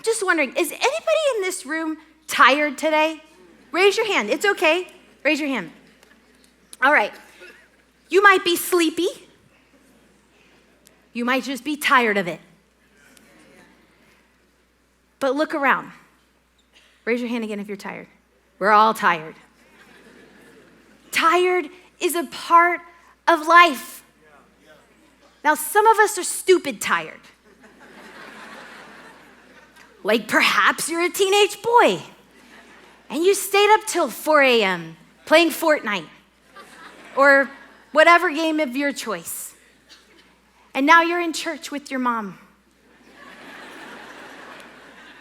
just wondering, is anybody in this room tired today? Raise your hand. It's okay. Raise your hand. All right. You might be sleepy. You might just be tired of it. But look around. Raise your hand again if you're tired. We're all tired. Tired is a part of life. Now, some of us are stupid tired. Like perhaps you're a teenage boy and you stayed up till 4 a.m. playing Fortnite or whatever game of your choice. And now you're in church with your mom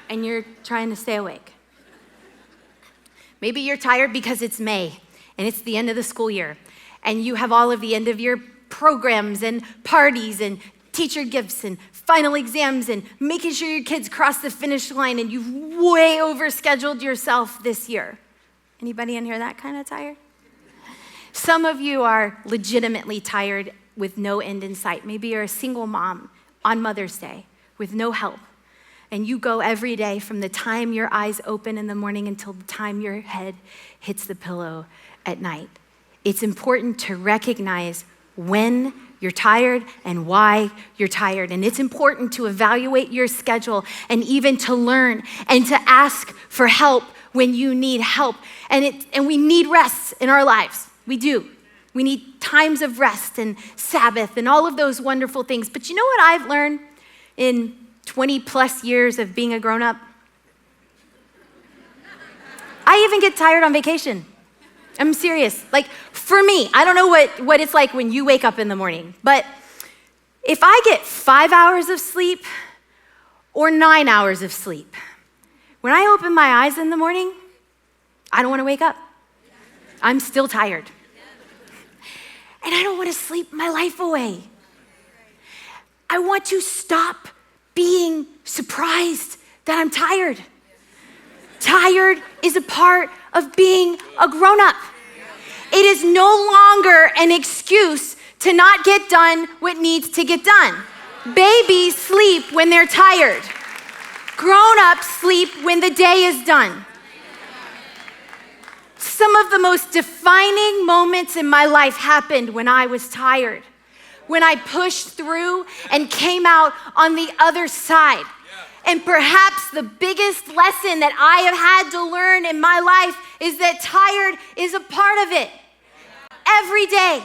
and you're trying to stay awake. Maybe you're tired because it's May and it's the end of the school year and you have all of the end of year programs and parties and teacher gifts and final exams and making sure your kids cross the finish line and you've way overscheduled yourself this year. Anybody in here that kind of tired? Some of you are legitimately tired with no end in sight. Maybe you're a single mom on Mother's Day with no help. And you go every day from the time your eyes open in the morning until the time your head hits the pillow at night. It's important to recognize when you're tired and why you're tired. And it's important to evaluate your schedule and even to learn and to ask for help when you need help. And we need rest in our lives. We do. We need times of rest and Sabbath and all of those wonderful things. But you know what I've learned in 20 plus years of being a grown-up? I even get tired on vacation. I'm serious. Like, for me, I don't know what it's like when you wake up in the morning, but if I get 5 hours of sleep or 9 hours of sleep, when I open my eyes in the morning, I don't want to wake up. I'm still tired. And I don't want to sleep my life away. I want to stop being surprised that I'm tired. Tired is a part of being a grown-up. It is no longer an excuse to not get done what needs to get done. Babies sleep when they're tired. Grown-ups sleep when the day is done. Some of the most defining moments in my life happened when I was tired, when I pushed through and came out on the other side. And perhaps the biggest lesson that I have had to learn in my life is that tired is a part of it every day.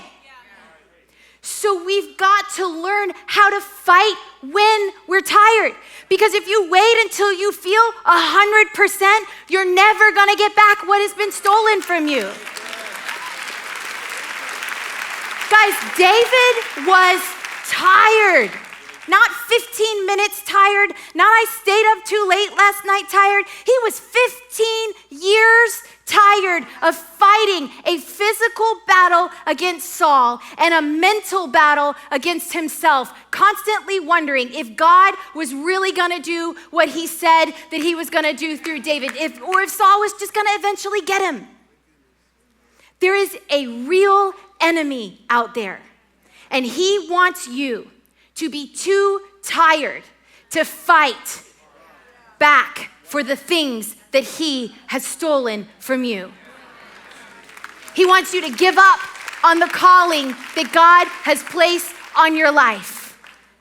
So we've got to learn how to fight when we're tired. Because if you wait until you feel 100%, you're never gonna get back what has been stolen from you. Guys, David was tired. Not 15 minutes tired, not I stayed up too late last night tired. He was 15 years tired of fighting a physical battle against Saul and a mental battle against himself, constantly wondering if God was really gonna do what he said that he was gonna do through David, or if Saul was just gonna eventually get him. There is a real enemy out there, and he wants you to be too tired to fight back for the things that he has stolen from you. He wants you to give up on the calling that God has placed on your life.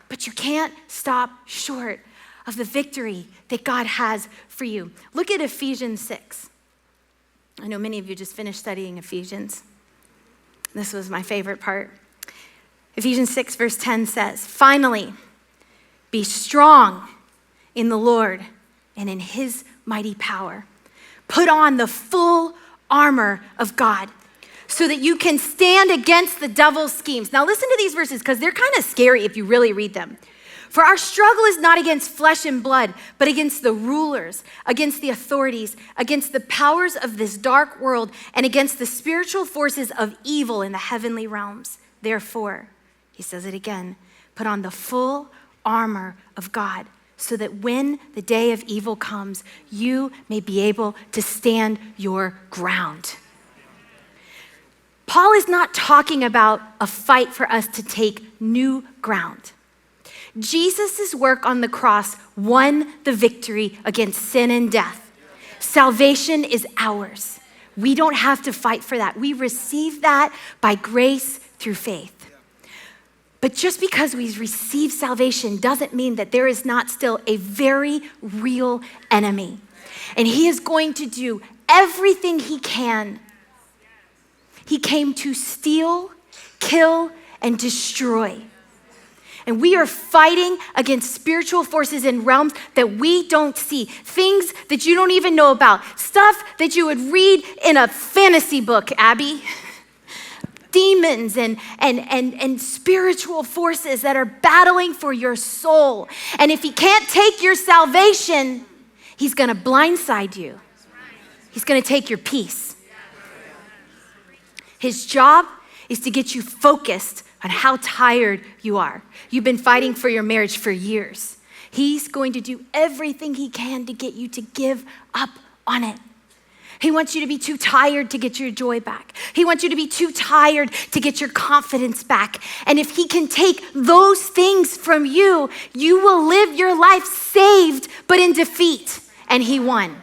But you can't stop short of the victory that God has for you. Look at Ephesians 6. I know many of you just finished studying Ephesians. This was my favorite part. Ephesians 6 verse 10 says, "Finally, be strong in the Lord and in his mighty power. Put on the full armor of God so that you can stand against the devil's schemes." Now listen to these verses because they're kind of scary if you really read them. "For our struggle is not against flesh and blood, but against the rulers, against the authorities, against the powers of this dark world, and against the spiritual forces of evil in the heavenly realms. Therefore," he says it again, "put on the full armor of God so that when the day of evil comes, you may be able to stand your ground." Paul is not talking about a fight for us to take new ground. Jesus' work on the cross won the victory against sin and death. Salvation is ours. We don't have to fight for that. We receive that by grace through faith. But just because we receive salvation doesn't mean that there is not still a very real enemy. And he is going to do everything he can. He came to steal, kill, and destroy. And we are fighting against spiritual forces in realms that we don't see, things that you don't even know about, stuff that you would read in a fantasy book, Abby. Demons and spiritual forces that are battling for your soul. And if he can't take your salvation, he's gonna blindside you. He's gonna take your peace. His job is to get you focused on how tired you are. You've been fighting for your marriage for years. He's going to do everything he can to get you to give up on it. He wants you to be too tired to get your joy back. He wants you to be too tired to get your confidence back. And if he can take those things from you, you will live your life saved, but in defeat. And he won.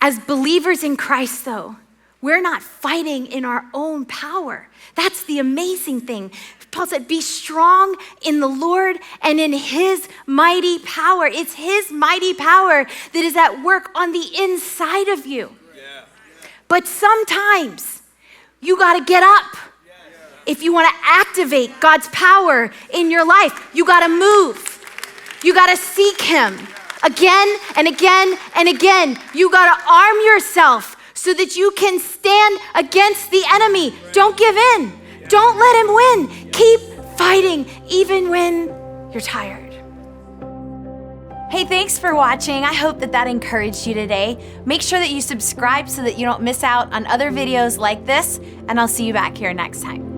As believers in Christ, though, we're not fighting in our own power. That's the amazing thing. Paul said, be strong in the Lord and in his mighty power. It's his mighty power that is at work on the inside of you. Yeah. But sometimes you got to get up. If you want to activate God's power in your life, you got to move. You got to seek him again and again and again. You got to arm yourself so that you can stand against the enemy. Don't give in. Don't let him win. Keep fighting even when you're tired. Hey, thanks for watching. I hope that encouraged you today. Make sure that you subscribe so that you don't miss out on other videos like this, and I'll see you back here next time.